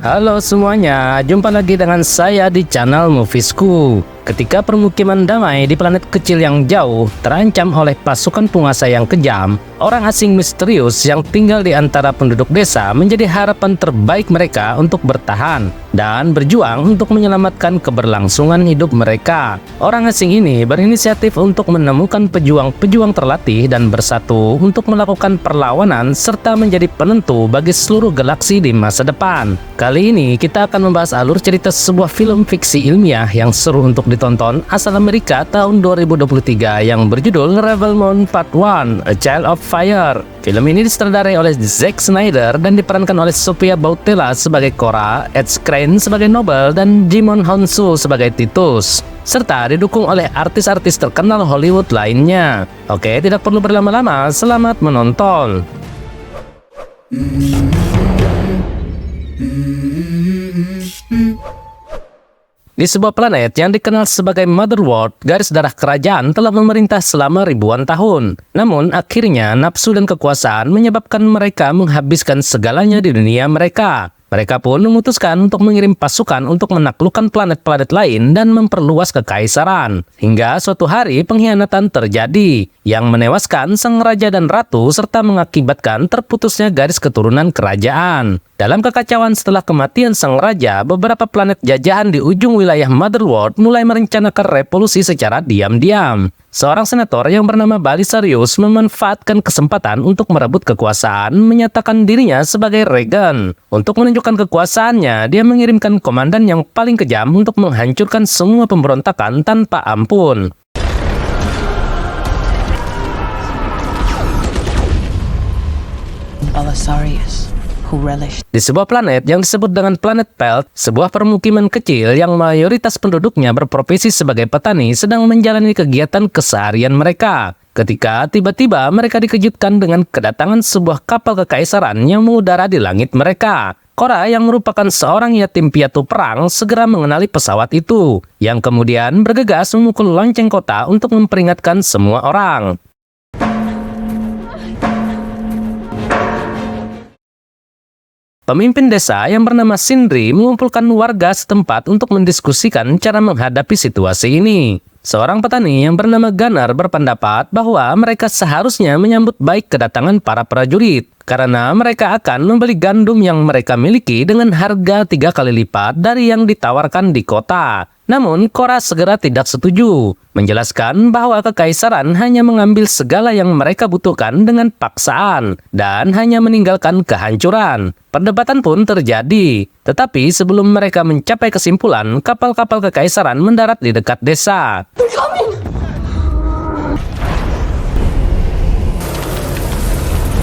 Halo semuanya, jumpa lagi dengan saya di channel Moviesku. Ketika permukiman damai di planet kecil yang jauh terancam oleh pasukan penguasa yang kejam, orang asing misterius yang tinggal di antara penduduk desa menjadi harapan terbaik mereka untuk bertahan dan berjuang untuk menyelamatkan keberlangsungan hidup mereka. Orang asing ini berinisiatif untuk menemukan pejuang-pejuang terlatih dan bersatu untuk melakukan perlawanan serta menjadi penentu bagi seluruh galaksi di masa depan. Kali ini kita akan membahas alur cerita sebuah film fiksi ilmiah yang seru untuk ditonton asal Amerika tahun 2023 yang berjudul Rebel Moon Part 1: A Child of Fire. Film ini disutradarai oleh Zack Snyder dan diperankan oleh Sophia Boutella sebagai Cora, Ed Skrein sebagai Noble, dan Djimon Hounsou sebagai Titus, serta didukung oleh artis-artis terkenal Hollywood lainnya. Oke, tidak perlu berlama-lama, selamat menonton. Di sebuah planet yang dikenal sebagai Mother World, garis darah kerajaan telah memerintah selama ribuan tahun. Namun, akhirnya nafsu dan kekuasaan menyebabkan mereka menghabiskan segalanya di dunia mereka. Mereka pun memutuskan untuk mengirim pasukan untuk menaklukkan planet-planet lain dan memperluas kekaisaran. Hingga suatu hari pengkhianatan terjadi, yang menewaskan sang raja dan ratu serta mengakibatkan terputusnya garis keturunan kerajaan. Dalam kekacauan setelah kematian sang raja, beberapa planet jajahan di ujung wilayah Mother World mulai merencanakan revolusi secara diam-diam. Seorang senator yang bernama Balisarius memanfaatkan kesempatan untuk merebut kekuasaan, menyatakan dirinya sebagai Regan. Untuk menunjukkan kekuasaannya, dia mengirimkan komandan yang paling kejam untuk menghancurkan semua pemberontakan tanpa ampun. Belisarius, who relished Di sebuah planet yang disebut dengan planet Pelt, sebuah permukiman kecil yang mayoritas penduduknya berprofesi sebagai petani sedang menjalani kegiatan keseharian mereka. Ketika tiba-tiba mereka dikejutkan dengan kedatangan sebuah kapal kekaisaran yang mengudara di langit mereka. Cora yang merupakan seorang yatim piatu perang segera mengenali pesawat itu, yang kemudian bergegas memukul lonceng kota untuk memperingatkan semua orang. Pemimpin desa yang bernama Sindri mengumpulkan warga setempat untuk mendiskusikan cara menghadapi situasi ini. Seorang petani yang bernama Gunnar berpendapat bahwa mereka seharusnya menyambut baik kedatangan para prajurit, karena mereka akan membeli gandum yang mereka miliki dengan harga 3 kali lipat dari yang ditawarkan di kota. Namun, Cora segera tidak setuju, menjelaskan bahwa kekaisaran hanya mengambil segala yang mereka butuhkan dengan paksaan dan hanya meninggalkan kehancuran. Perdebatan pun terjadi, tetapi sebelum mereka mencapai kesimpulan, kapal-kapal kekaisaran mendarat di dekat desa.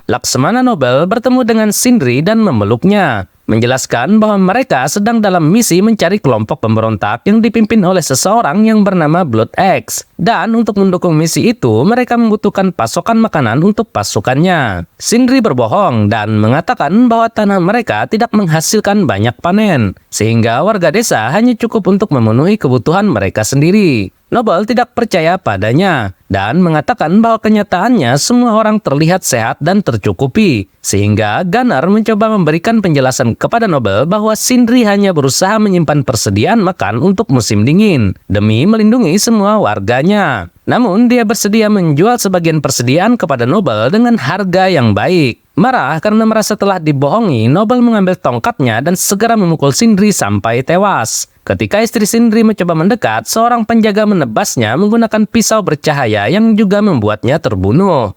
Laksamana Noble bertemu dengan Sindri dan memeluknya, menjelaskan bahwa mereka sedang dalam misi mencari kelompok pemberontak yang dipimpin oleh seseorang yang bernama Blood Axe. Dan untuk mendukung misi itu, mereka membutuhkan pasokan makanan untuk pasukannya. Sindri berbohong dan mengatakan bahwa tanah mereka tidak menghasilkan banyak panen, sehingga warga desa hanya cukup untuk memenuhi kebutuhan mereka sendiri. Noble tidak percaya padanya dan mengatakan bahwa kenyataannya semua orang terlihat sehat dan tercukupi, sehingga Gunnar mencoba memberikan penjelasan kepada Noble bahwa Sindri hanya berusaha menyimpan persediaan makan untuk musim dingin demi melindungi semua warganya. Namun dia bersedia menjual sebagian persediaan kepada Noble dengan harga yang baik. Marah karena merasa telah dibohongi, Noble mengambil tongkatnya dan segera memukul Sindri sampai tewas. Ketika istri Sindri mencoba mendekat, seorang penjaga menebasnya menggunakan pisau bercahaya yang juga membuatnya terbunuh.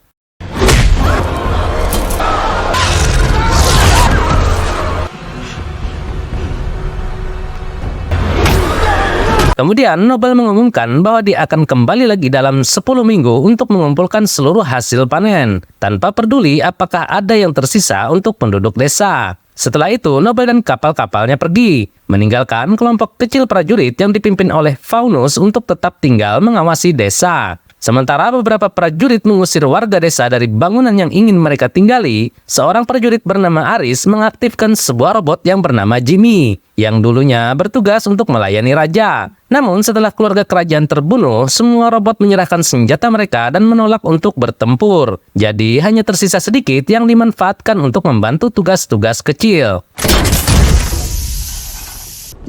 Kemudian Noble mengumumkan bahwa dia akan kembali lagi dalam 10 minggu untuk mengumpulkan seluruh hasil panen, tanpa peduli apakah ada yang tersisa untuk penduduk desa. Setelah itu, Noble dan kapal-kapalnya pergi, meninggalkan kelompok kecil prajurit yang dipimpin oleh Faunus untuk tetap tinggal mengawasi desa. Sementara beberapa prajurit mengusir warga desa dari bangunan yang ingin mereka tinggali, seorang prajurit bernama Aris mengaktifkan sebuah robot yang bernama Jimmy, yang dulunya bertugas untuk melayani raja. Namun setelah keluarga kerajaan terbunuh, semua robot menyerahkan senjata mereka dan menolak untuk bertempur. Jadi hanya tersisa sedikit yang dimanfaatkan untuk membantu tugas-tugas kecil.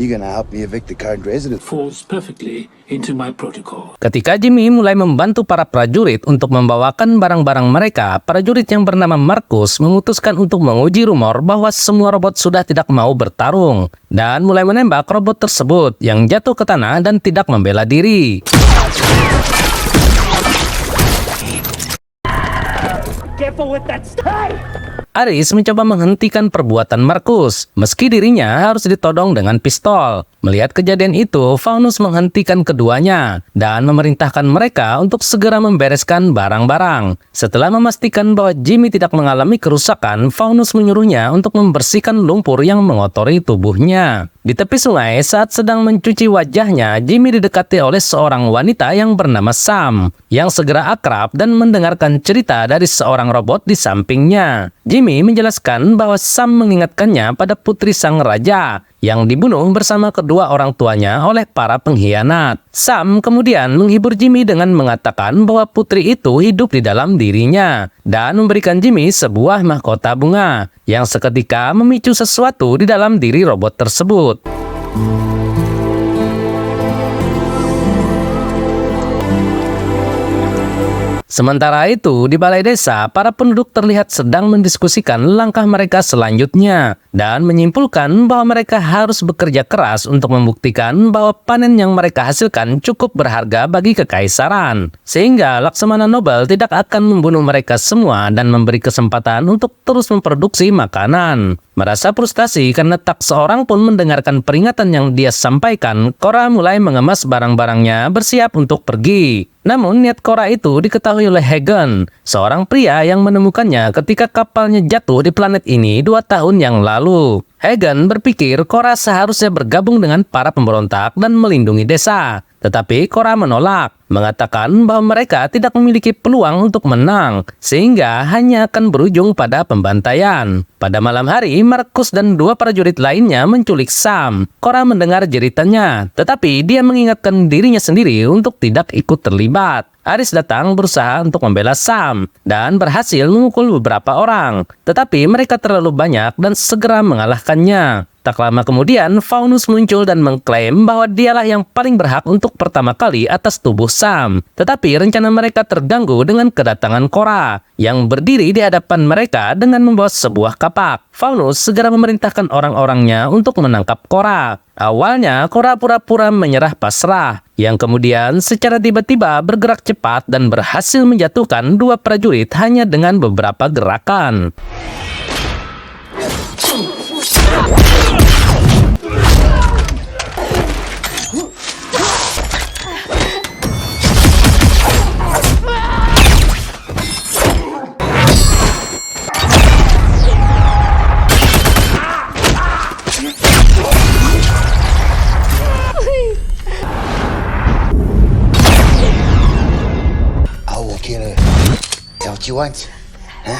You gonna help me evict the current resident? Falls perfectly into my protocol. Ketika Jimmy mulai membantu para prajurit untuk membawakan barang-barang mereka, prajurit yang bernama Marcus memutuskan untuk menguji rumor bahwa semua robot sudah tidak mau bertarung dan mulai menembak robot tersebut yang jatuh ke tanah dan tidak membela diri. Aris mencoba menghentikan perbuatan Marcus, meski dirinya harus ditodong dengan pistol. Melihat kejadian itu, Faunus menghentikan keduanya dan memerintahkan mereka untuk segera membereskan barang-barang. Setelah memastikan bahwa Jimmy tidak mengalami kerusakan, Faunus menyuruhnya untuk membersihkan lumpur yang mengotori tubuhnya. Di tepi sungai, saat sedang mencuci wajahnya, Jimmy didekati oleh seorang wanita yang bernama Sam, yang segera akrab dan mendengarkan cerita dari seorang robot di sampingnya. Jimmy menjelaskan bahwa Sam mengingatkannya pada putri sang raja yang dibunuh bersama kedua orang tuanya oleh para pengkhianat. Sam kemudian menghibur Jimmy dengan mengatakan bahwa putri itu hidup di dalam dirinya dan memberikan Jimmy sebuah mahkota bunga yang seketika memicu sesuatu di dalam diri robot tersebut. Sementara itu, di balai desa, para penduduk terlihat sedang mendiskusikan langkah mereka selanjutnya dan menyimpulkan bahwa mereka harus bekerja keras untuk membuktikan bahwa panen yang mereka hasilkan cukup berharga bagi kekaisaran, sehingga Laksamana Nobel tidak akan membunuh mereka semua dan memberi kesempatan untuk terus memproduksi makanan. Merasa frustasi karena tak seorang pun mendengarkan peringatan yang dia sampaikan, Cora mulai mengemas barang-barangnya bersiap untuk pergi. Namun niat Cora itu diketahui oleh Hagen, seorang pria yang menemukannya ketika kapalnya jatuh di planet ini 2 tahun yang lalu. Hagen berpikir Cora seharusnya bergabung dengan para pemberontak dan melindungi desa. Tetapi Cora menolak, mengatakan bahwa mereka tidak memiliki peluang untuk menang, sehingga hanya akan berujung pada pembantaian. Pada malam hari, Marcus dan 2 prajurit lainnya menculik Sam. Cora mendengar jeritannya, tetapi dia mengingatkan dirinya sendiri untuk tidak ikut terlibat. Aris datang berusaha untuk membela Sam dan berhasil memukul beberapa orang, tetapi mereka terlalu banyak dan segera mengalahkannya. Tak lama kemudian, Faunus muncul dan mengklaim bahwa dialah yang paling berhak untuk pertama kali atas tubuh Sam. Tetapi rencana mereka terganggu dengan kedatangan Cora, yang berdiri di hadapan mereka dengan membawa sebuah kapak. Faunus segera memerintahkan orang-orangnya untuk menangkap Cora. Awalnya, Cora pura-pura menyerah pasrah, yang kemudian secara tiba-tiba bergerak cepat dan berhasil menjatuhkan 2 prajurit hanya dengan beberapa gerakan.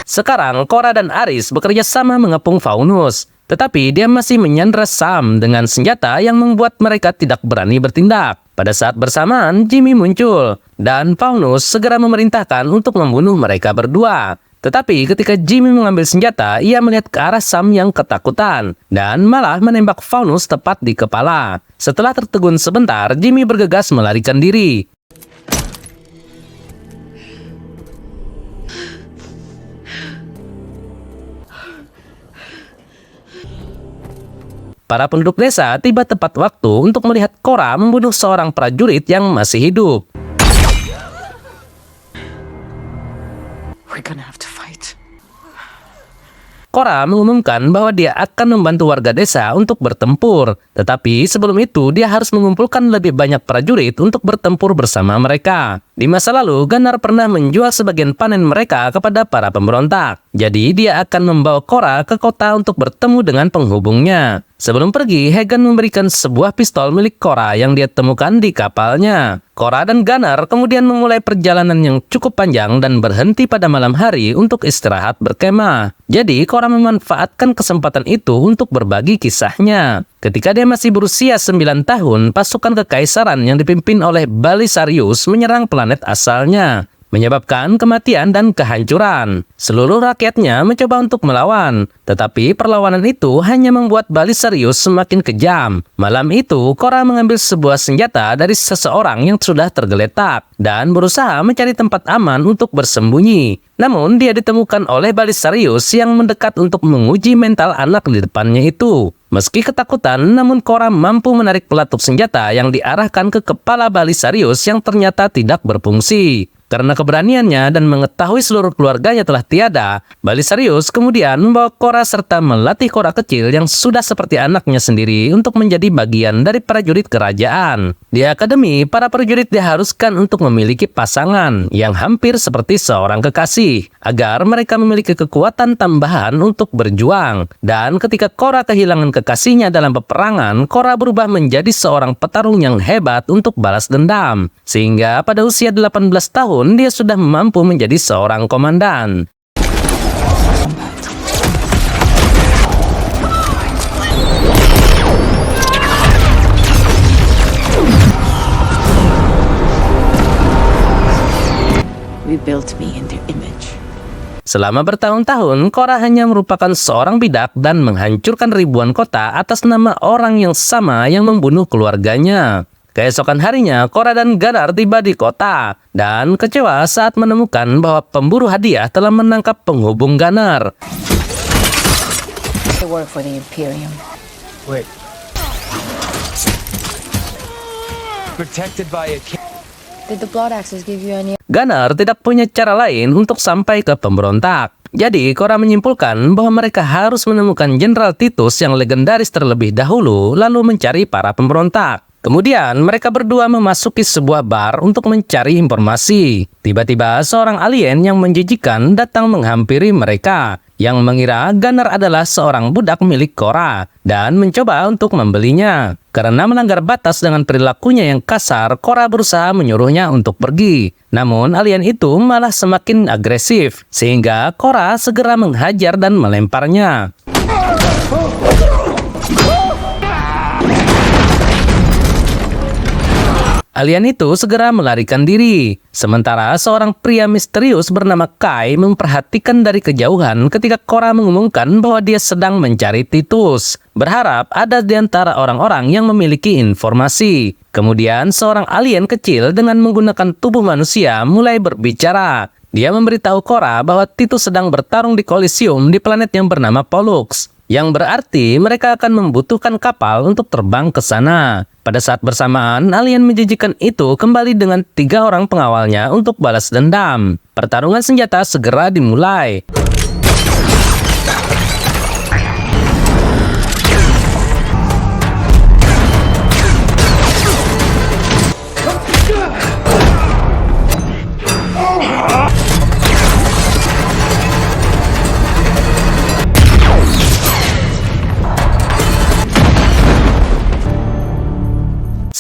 Sekarang, Cora dan Aris bekerja sama mengepung Faunus. Tetapi dia masih menyandra Sam dengan senjata yang membuat mereka tidak berani bertindak. Pada saat bersamaan, Jimmy muncul, dan Faunus segera memerintahkan untuk membunuh mereka berdua. Tetapi ketika Jimmy mengambil senjata, ia melihat ke arah Sam yang ketakutan, dan malah menembak Faunus tepat di kepala. Setelah tertegun sebentar, Jimmy bergegas melarikan diri. Para penduduk desa tiba tepat waktu untuk melihat Cora membunuh seorang prajurit yang masih hidup. We're gonna have to fight. Cora mengumumkan bahwa dia akan membantu warga desa untuk bertempur. Tetapi sebelum itu dia harus mengumpulkan lebih banyak prajurit untuk bertempur bersama mereka. Di masa lalu, Gunnar pernah menjual sebagian panen mereka kepada para pemberontak. Jadi dia akan membawa Cora ke kota untuk bertemu dengan penghubungnya. Sebelum pergi, Hagen memberikan sebuah pistol milik Cora yang dia temukan di kapalnya. Cora dan Gunnar kemudian memulai perjalanan yang cukup panjang dan berhenti pada malam hari untuk istirahat berkemah. Jadi Cora memanfaatkan kesempatan itu untuk berbagi kisahnya. Ketika dia masih berusia 9 tahun, pasukan kekaisaran yang dipimpin oleh Balisarius menyerang planet asalnya. menyebabkan kematian dan kehancuran. Seluruh rakyatnya mencoba untuk melawan, tetapi perlawanan itu hanya membuat Balisarius semakin kejam. Malam itu, Korra mengambil sebuah senjata dari seseorang yang sudah tergeletak dan berusaha mencari tempat aman untuk bersembunyi. Namun, dia ditemukan oleh Balisarius yang mendekat untuk menguji mental anak di depannya itu. Meski ketakutan, namun Korra mampu menarik pelatuk senjata yang diarahkan ke kepala Balisarius yang ternyata tidak berfungsi. Karena keberaniannya dan mengetahui seluruh keluarganya telah tiada, Balisarius kemudian membawa Korra serta melatih Korra kecil yang sudah seperti anaknya sendiri untuk menjadi bagian dari prajurit kerajaan. Di akademi, para prajurit diharuskan untuk memiliki pasangan yang hampir seperti seorang kekasih, agar mereka memiliki kekuatan tambahan untuk berjuang. Dan ketika Korra kehilangan kekasihnya dalam peperangan, Korra berubah menjadi seorang petarung yang hebat untuk balas dendam. Sehingga pada usia 18 tahun, dia sudah mampu menjadi seorang komandan. We built me in their image. Selama bertahun-tahun, Korra hanya merupakan seorang bidak dan menghancurkan ribuan kota atas nama orang yang sama yang membunuh keluarganya. Keesokan harinya, Korra dan Gunnar tiba di kota dan kecewa saat menemukan bahwa pemburu hadiah telah menangkap penghubung Gunnar. I work for the Imperium. Wait. Protected by a king. Did the Blood Axes give you any... Gunnar tidak punya cara lain untuk sampai ke pemberontak. Jadi, Korra menyimpulkan bahwa mereka harus menemukan Jenderal Titus yang legendaris terlebih dahulu, lalu mencari para pemberontak. Kemudian, mereka berdua memasuki sebuah bar untuk mencari informasi. Tiba-tiba, seorang alien yang menjijikan datang menghampiri mereka, yang mengira Gunnar adalah seorang budak milik Korra, dan mencoba untuk membelinya. Karena melanggar batas dengan perilakunya yang kasar, Korra berusaha menyuruhnya untuk pergi. Namun, alien itu malah semakin agresif, sehingga Korra segera menghajar dan melemparnya. Alien itu segera melarikan diri. Sementara seorang pria misterius bernama Kai memperhatikan dari kejauhan ketika Korra mengumumkan bahwa dia sedang mencari Titus. Berharap ada di antara orang-orang yang memiliki informasi. Kemudian seorang alien kecil dengan menggunakan tubuh manusia mulai berbicara. Dia memberitahu Korra bahwa Titus sedang bertarung di Kolisium di planet yang bernama Pollux. Yang berarti mereka akan membutuhkan kapal untuk terbang ke sana. Pada saat bersamaan, alien menjijikan itu kembali dengan 3 orang pengawalnya untuk balas dendam. Pertarungan senjata segera dimulai.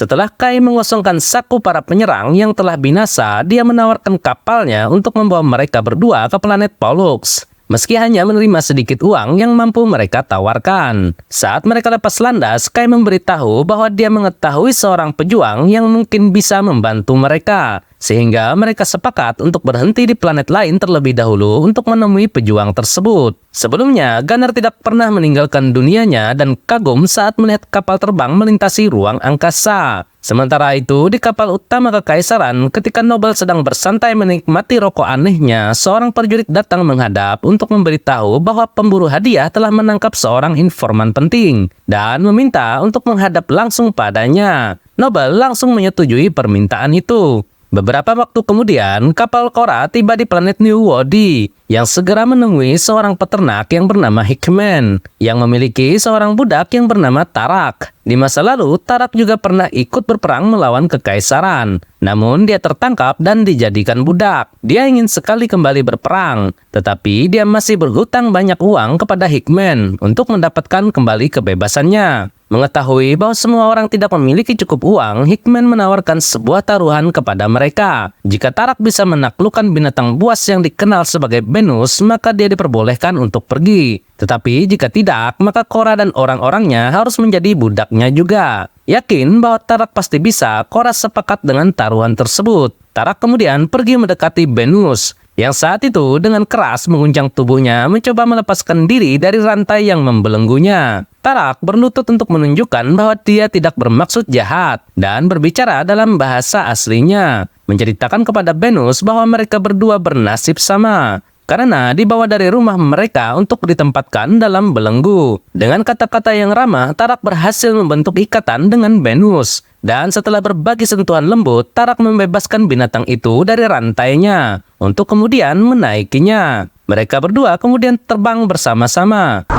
Setelah Kai mengosongkan saku para penyerang yang telah binasa, dia menawarkan kapalnya untuk membawa mereka berdua ke planet Pollux. Meski hanya menerima sedikit uang yang mampu mereka tawarkan. Saat mereka lepas landas, Kai memberitahu bahwa dia mengetahui seorang pejuang yang mungkin bisa membantu mereka. Sehingga mereka sepakat untuk berhenti di planet lain terlebih dahulu untuk menemui pejuang tersebut. Sebelumnya, Gunnar tidak pernah meninggalkan dunianya dan kagum saat melihat kapal terbang melintasi ruang angkasa. Sementara itu, di kapal utama Kekaisaran, ketika Noble sedang bersantai menikmati rokok anehnya, seorang prajurit datang menghadap untuk memberitahu bahwa pemburu hadiah telah menangkap seorang informan penting dan meminta untuk menghadap langsung padanya. Noble langsung menyetujui permintaan itu. Beberapa waktu kemudian, kapal Korra tiba di planet New Wodi, yang segera menemui seorang peternak yang bernama Hickman, yang memiliki seorang budak yang bernama Tarak. Di masa lalu, Tarak juga pernah ikut berperang melawan Kekaisaran. Namun, dia tertangkap dan dijadikan budak. Dia ingin sekali kembali berperang, tetapi dia masih berhutang banyak uang kepada Hickman untuk mendapatkan kembali kebebasannya. Mengetahui bahwa semua orang tidak memiliki cukup uang, Hickman menawarkan sebuah taruhan kepada mereka. Jika Tarak bisa menaklukkan binatang buas yang dikenal sebagai Venus, maka dia diperbolehkan untuk pergi. Tetapi jika tidak, maka Korra dan orang-orangnya harus menjadi budaknya juga. Yakin bahwa Tarak pasti bisa, Korra sepakat dengan taruhan tersebut. Tarak kemudian pergi mendekati Venus, yang saat itu dengan keras menguncang tubuhnya mencoba melepaskan diri dari rantai yang membelenggunya. Tarak berlutut untuk menunjukkan bahwa dia tidak bermaksud jahat dan berbicara dalam bahasa aslinya, menceritakan kepada Venus bahwa mereka berdua bernasib sama karena dibawa dari rumah mereka untuk ditempatkan dalam belenggu. Dengan kata-kata yang ramah, Tarak berhasil membentuk ikatan dengan Venus. Dan setelah berbagi sentuhan lembut, Tarak membebaskan binatang itu dari rantainya untuk kemudian menaikinya. Mereka berdua kemudian terbang bersama-sama.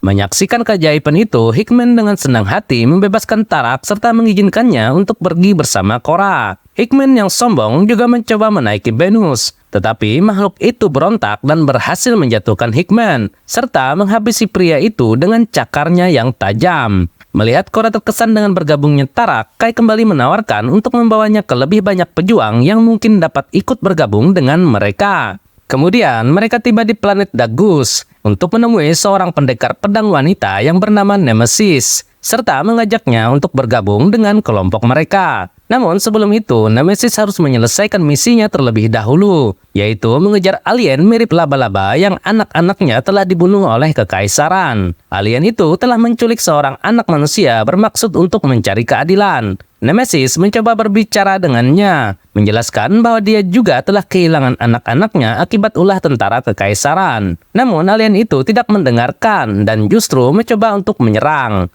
Menyaksikan keajaiban itu, Hickman dengan senang hati membebaskan Tarak serta mengizinkannya untuk pergi bersama Korra. Hickman yang sombong juga mencoba menaiki Venus, tetapi makhluk itu berontak dan berhasil menjatuhkan Hickman, serta menghabisi pria itu dengan cakarnya yang tajam. Melihat Korra terkesan dengan bergabungnya Tarak, Kai kembali menawarkan untuk membawanya ke lebih banyak pejuang yang mungkin dapat ikut bergabung dengan mereka. Kemudian mereka tiba di planet Dagus untuk menemui seorang pendekar pedang wanita yang bernama Nemesis, serta mengajaknya untuk bergabung dengan kelompok mereka. Namun sebelum itu, Nemesis harus menyelesaikan misinya terlebih dahulu, yaitu mengejar alien mirip laba-laba yang anak-anaknya telah dibunuh oleh kekaisaran. Alien itu telah menculik seorang anak manusia bermaksud untuk mencari keadilan. Nemesis mencoba berbicara dengannya, menjelaskan bahwa dia juga telah kehilangan anak-anaknya akibat ulah tentara kekaisaran. Namun alien itu tidak mendengarkan dan justru mencoba untuk menyerang.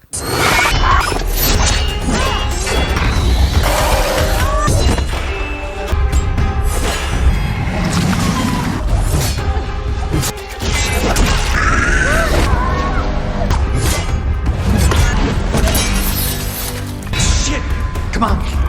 Come on.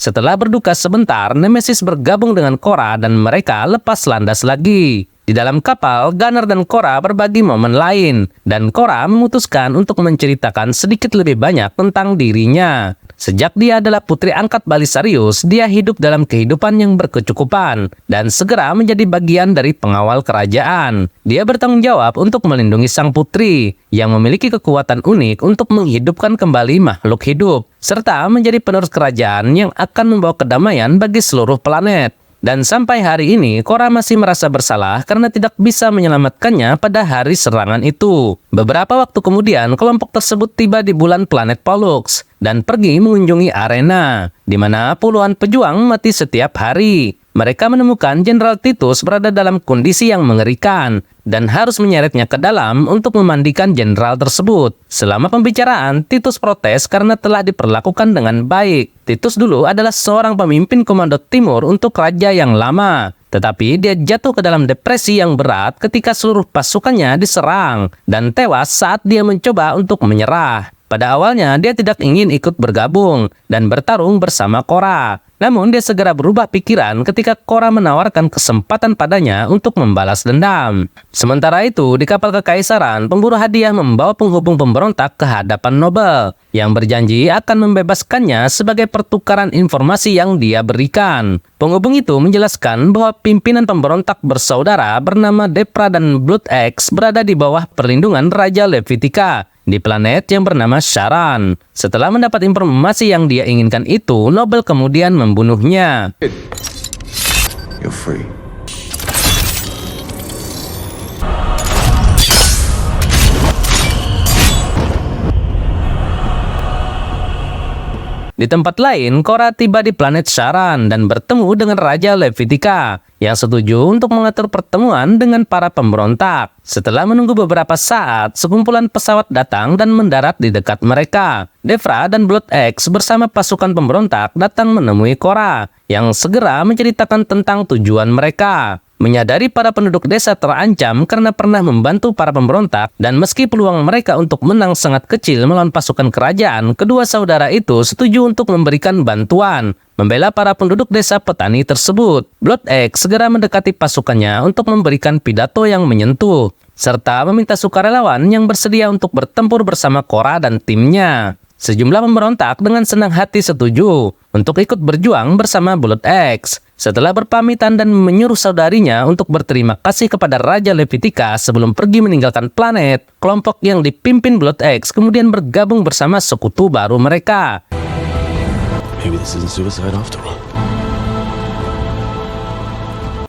Setelah berduka sebentar, Nemesis bergabung dengan Korra dan mereka lepas landas lagi. Di dalam kapal, Gunner dan Korra berbagi momen lain, dan Korra memutuskan untuk menceritakan sedikit lebih banyak tentang dirinya. Sejak dia adalah putri angkat Balisarius, dia hidup dalam kehidupan yang berkecukupan dan segera menjadi bagian dari pengawal kerajaan. Dia bertanggung jawab untuk melindungi sang putri yang memiliki kekuatan unik untuk menghidupkan kembali makhluk hidup, serta menjadi penerus kerajaan yang akan membawa kedamaian bagi seluruh planet. Dan sampai hari ini, Korra masih merasa bersalah karena tidak bisa menyelamatkannya pada hari serangan itu. Beberapa waktu kemudian, kelompok tersebut tiba di bulan planet Pollux dan pergi mengunjungi arena, di mana puluhan pejuang mati setiap hari. Mereka menemukan Jenderal Titus berada dalam kondisi yang mengerikan dan harus menyeretnya ke dalam untuk memandikan jenderal tersebut. Selama pembicaraan, Titus protes karena telah diperlakukan dengan baik. Titus dulu adalah seorang pemimpin Komando Timur untuk raja yang lama, tetapi dia jatuh ke dalam depresi yang berat ketika seluruh pasukannya diserang dan tewas saat dia mencoba untuk menyerah. Pada awalnya, dia tidak ingin ikut bergabung dan bertarung bersama Korra. Namun dia segera berubah pikiran ketika Korra menawarkan kesempatan padanya untuk membalas dendam. Sementara itu, di kapal kekaisaran, pemburu hadiah membawa penghubung pemberontak ke hadapan Nobel yang berjanji akan membebaskannya sebagai pertukaran informasi yang dia berikan. Penghubung itu menjelaskan bahwa pimpinan pemberontak bersaudara bernama Depra dan Blood X berada di bawah perlindungan Raja Levitika di planet yang bernama Sharan. Setelah mendapat informasi yang dia inginkan itu, Nobel kemudian membunuhnya. You're free. Di tempat lain, Korra tiba di planet Sharan dan bertemu dengan Raja Levitika yang setuju untuk mengatur pertemuan dengan para pemberontak. Setelah menunggu beberapa saat, sekumpulan pesawat datang dan mendarat di dekat mereka. Defra dan Blood X bersama pasukan pemberontak datang menemui Korra yang segera menceritakan tentang tujuan mereka. Menyadari para penduduk desa terancam karena pernah membantu para pemberontak dan meski peluang mereka untuk menang sangat kecil melawan pasukan kerajaan, kedua saudara itu setuju untuk memberikan bantuan, membela para penduduk desa petani tersebut. Blood X segera mendekati pasukannya untuk memberikan pidato yang menyentuh, serta meminta sukarelawan yang bersedia untuk bertempur bersama Korra dan timnya. Sejumlah pemberontak dengan senang hati setuju untuk ikut berjuang bersama Blood X. Setelah berpamitan dan menyuruh saudarinya untuk berterima kasih kepada Raja Levitika sebelum pergi meninggalkan planet, kelompok yang dipimpin Blood X kemudian bergabung bersama sekutu baru mereka. Maybe this isn't suicide after all.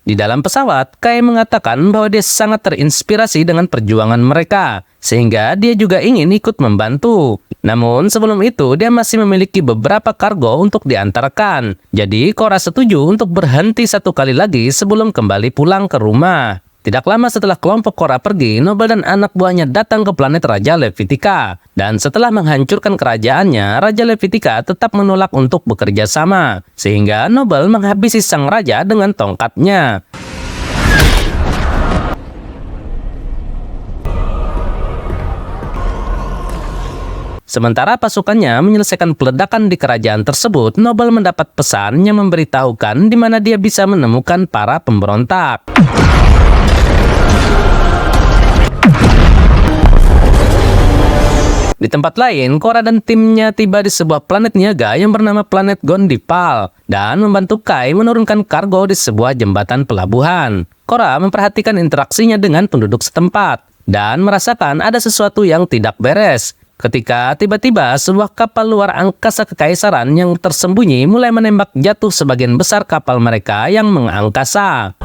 Di dalam pesawat, Kai mengatakan bahwa dia sangat terinspirasi dengan perjuangan mereka, sehingga dia juga ingin ikut membantu. Namun sebelum itu, dia masih memiliki beberapa kargo untuk diantarkan. Jadi, Korra setuju untuk berhenti satu kali lagi sebelum kembali pulang ke rumah. Tidak lama setelah kelompok Korra pergi, Noble dan anak buahnya datang ke planet Raja Levitika. Dan setelah menghancurkan kerajaannya, Raja Levitika tetap menolak untuk bekerja sama. Sehingga Noble menghabisi sang raja dengan tongkatnya. Sementara pasukannya menyelesaikan peledakan di kerajaan tersebut, Noble mendapat pesan yang memberitahukan di mana dia bisa menemukan para pemberontak. Di tempat lain, Korra dan timnya tiba di sebuah planet niaga yang bernama planet Gondipal dan membantu Kai menurunkan kargo di sebuah jembatan pelabuhan. Korra memperhatikan interaksinya dengan penduduk setempat dan merasakan ada sesuatu yang tidak beres. Ketika tiba-tiba sebuah kapal luar angkasa kekaisaran yang tersembunyi mulai menembak jatuh sebagian besar kapal mereka yang mengangkasa.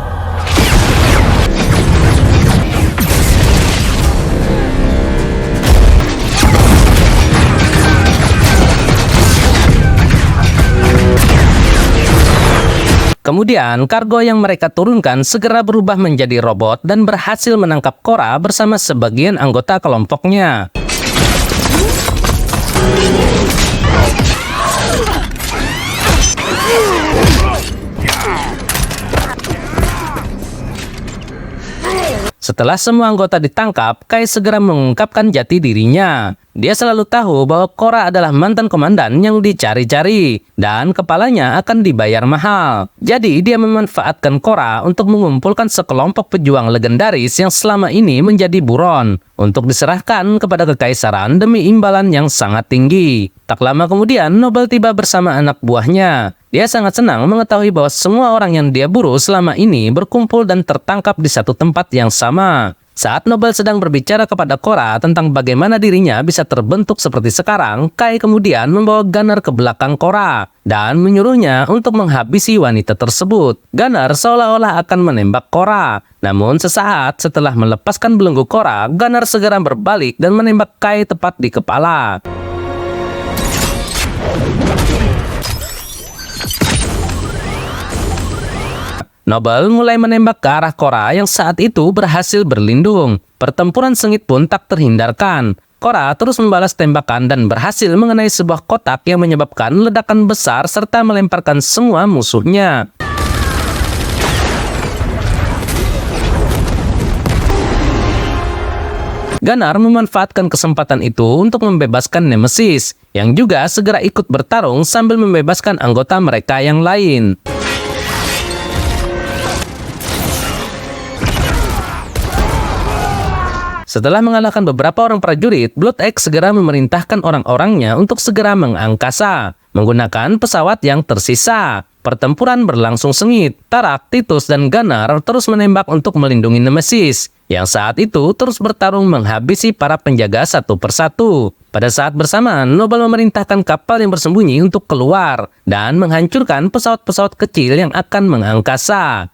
Kemudian, kargo yang mereka turunkan segera berubah menjadi robot dan berhasil menangkap Korra bersama sebagian anggota kelompoknya. Setelah semua anggota ditangkap, Kai segera mengungkapkan jati dirinya. Dia selalu tahu bahwa Korra adalah mantan komandan yang dicari-cari, dan kepalanya akan dibayar mahal. Jadi, dia memanfaatkan Korra untuk mengumpulkan sekelompok pejuang legendaris yang selama ini menjadi buron, untuk diserahkan kepada kekaisaran demi imbalan yang sangat tinggi. Tak lama kemudian, Noble tiba bersama anak buahnya. Dia sangat senang mengetahui bahwa semua orang yang dia buru selama ini berkumpul dan tertangkap di satu tempat yang sama. Saat Noble sedang berbicara kepada Korra tentang bagaimana dirinya bisa terbentuk seperti sekarang, Kai kemudian membawa Gunner ke belakang Korra dan menyuruhnya untuk menghabisi wanita tersebut. Gunner seolah-olah akan menembak Korra. Namun sesaat setelah melepaskan belenggu Korra, Gunner segera berbalik dan menembak Kai tepat di kepala. Noble mulai menembak ke arah Korra yang saat itu berhasil berlindung. Pertempuran sengit pun tak terhindarkan. Korra terus membalas tembakan dan berhasil mengenai sebuah kotak yang menyebabkan ledakan besar serta melemparkan semua musuhnya. Gunner memanfaatkan kesempatan itu untuk membebaskan Nemesis, yang juga segera ikut bertarung sambil membebaskan anggota mereka yang lain. Setelah mengalahkan beberapa orang prajurit, Blood X segera memerintahkan orang-orangnya untuk segera mengangkasa, menggunakan pesawat yang tersisa. Pertempuran berlangsung sengit. Tarak, Titus, dan Gunner terus menembak untuk melindungi Nemesis, yang saat itu terus bertarung menghabisi para penjaga satu persatu. Pada saat bersamaan, Noble memerintahkan kapal yang bersembunyi untuk keluar dan menghancurkan pesawat-pesawat kecil yang akan mengangkasa.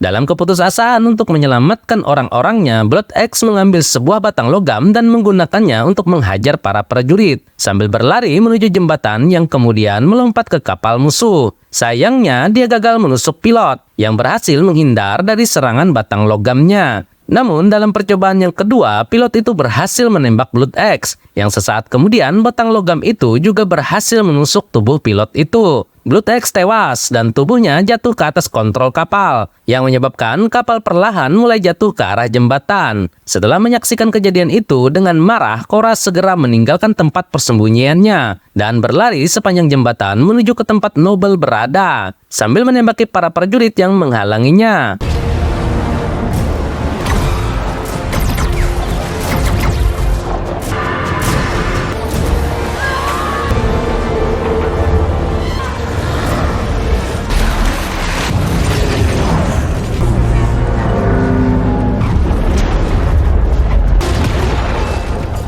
Dalam keputusasaan untuk menyelamatkan orang-orangnya, Blood X mengambil sebuah batang logam dan menggunakannya untuk menghajar para prajurit, sambil berlari menuju jembatan yang kemudian melompat ke kapal musuh. Sayangnya, dia gagal menusuk pilot, yang berhasil menghindar dari serangan batang logamnya. Namun, dalam percobaan yang kedua, pilot itu berhasil menembak Blood X, yang sesaat kemudian batang logam itu juga berhasil menusuk tubuh pilot itu. Blood X tewas dan tubuhnya jatuh ke atas kontrol kapal, yang menyebabkan kapal perlahan mulai jatuh ke arah jembatan. Setelah menyaksikan kejadian itu, dengan marah, Korra segera meninggalkan tempat persembunyiannya dan berlari sepanjang jembatan menuju ke tempat Noble berada, sambil menembaki para prajurit yang menghalanginya.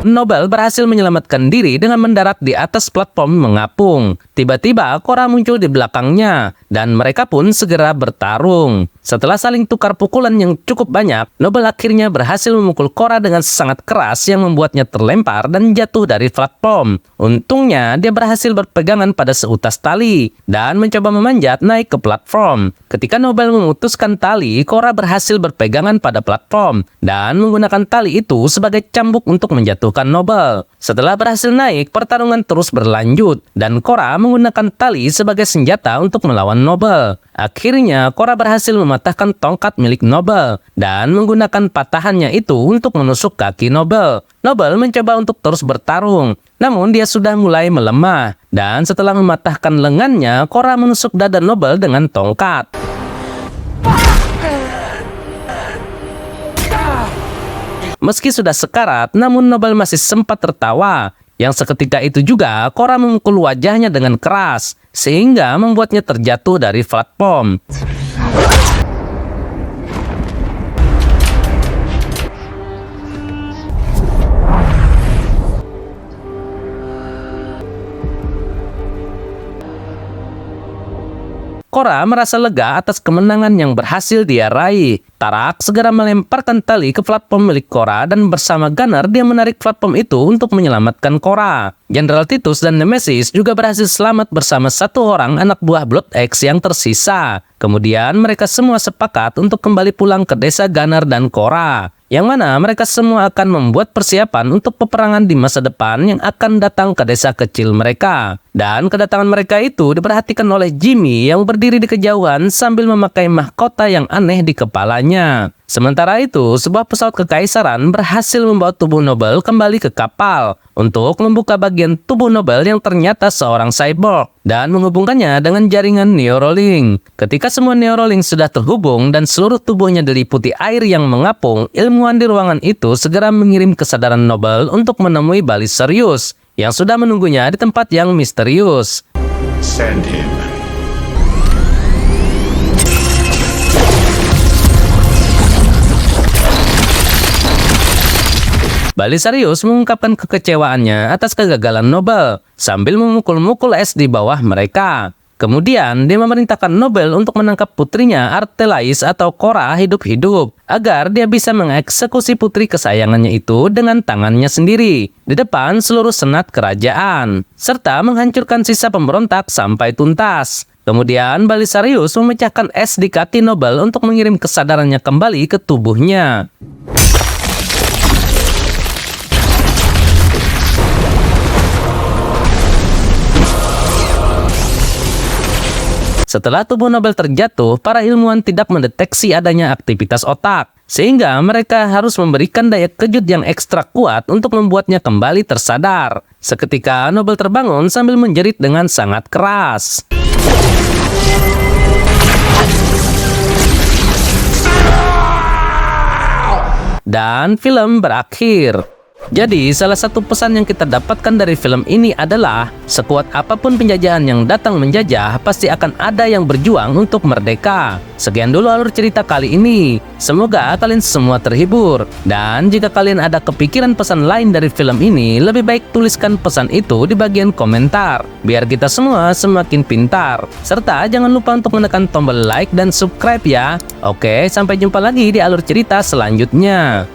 Noble berhasil menyelamatkan diri dengan mendarat di atas platform mengapung. Tiba-tiba, Korra muncul di belakangnya, dan mereka pun segera bertarung. Setelah saling tukar pukulan yang cukup banyak, Noble akhirnya berhasil memukul Korra dengan sangat keras yang membuatnya terlempar dan jatuh dari platform. Untungnya, dia berhasil berpegangan pada seutas tali, dan mencoba memanjat naik ke platform. Ketika Noble memutuskan tali, Korra berhasil berpegangan pada platform, dan menggunakan tali itu sebagai cambuk untuk menjatuhkan Noble. Setelah berhasil naik, pertarungan terus berlanjut, dan Korra menggunakan tali sebagai senjata untuk melawan Noble. Akhirnya, Korra berhasil mematahkan tongkat milik Noble, dan menggunakan patahannya itu untuk menusuk kaki Noble. Noble mencoba untuk terus bertarung, namun dia sudah mulai melemah, dan setelah mematahkan lengannya, Korra menusuk dada Noble dengan tongkat. Meski sudah sekarat, namun Noble masih sempat tertawa. Yang seketika itu juga, Korra memukul wajahnya dengan keras, sehingga membuatnya terjatuh dari platform. Korra merasa lega atas kemenangan yang berhasil dia raih. Tarak segera melemparkan tali ke platform milik Korra dan bersama Gunner dia menarik platform itu untuk menyelamatkan Korra. Jenderal Titus dan Nemesis juga berhasil selamat bersama satu orang anak buah Blood X yang tersisa. Kemudian mereka semua sepakat untuk kembali pulang ke desa Gunner dan Korra, yang mana mereka semua akan membuat persiapan untuk peperangan di masa depan yang akan datang ke desa kecil mereka. Dan kedatangan mereka itu diperhatikan oleh Jimmy yang berdiri di kejauhan sambil memakai mahkota yang aneh di kepalanya. Sementara itu, sebuah pesawat kekaisaran berhasil membawa tubuh Noble kembali ke kapal untuk membuka bagian tubuh Noble yang ternyata seorang cyborg dan menghubungkannya dengan jaringan Neuralink. Ketika semua Neuralink sudah terhubung dan seluruh tubuhnya diliputi air yang mengapung, ilmuwan di ruangan itu segera mengirim kesadaran Noble untuk menemui Balisarius yang sudah menunggunya di tempat yang misterius. Send him. Balisarius mengungkapkan kekecewaannya atas kegagalan Noble sambil memukul-mukul es di bawah mereka. Kemudian, dia memerintahkan Noble untuk menangkap putrinya Artelais atau Korra hidup-hidup agar dia bisa mengeksekusi putri kesayangannya itu dengan tangannya sendiri di depan seluruh senat kerajaan, serta menghancurkan sisa pemberontak sampai tuntas. Kemudian, Balisarius memecahkan es di kaki Noble untuk mengirim kesadarannya kembali ke tubuhnya. Setelah tubuh Noble terjatuh, para ilmuwan tidak mendeteksi adanya aktivitas otak, sehingga mereka harus memberikan daya kejut yang ekstra kuat untuk membuatnya kembali tersadar. Seketika Noble terbangun sambil menjerit dengan sangat keras. Dan film berakhir. Jadi, salah satu pesan yang kita dapatkan dari film ini adalah sekuat apapun penjajahan yang datang menjajah, pasti akan ada yang berjuang untuk merdeka. Sekian dulu alur cerita kali ini. Semoga kalian semua terhibur. Dan jika kalian ada kepikiran pesan lain dari film ini, lebih baik tuliskan pesan itu di bagian komentar, biar kita semua semakin pintar. Serta jangan lupa untuk menekan tombol like dan subscribe ya. Oke, sampai jumpa lagi di alur cerita selanjutnya.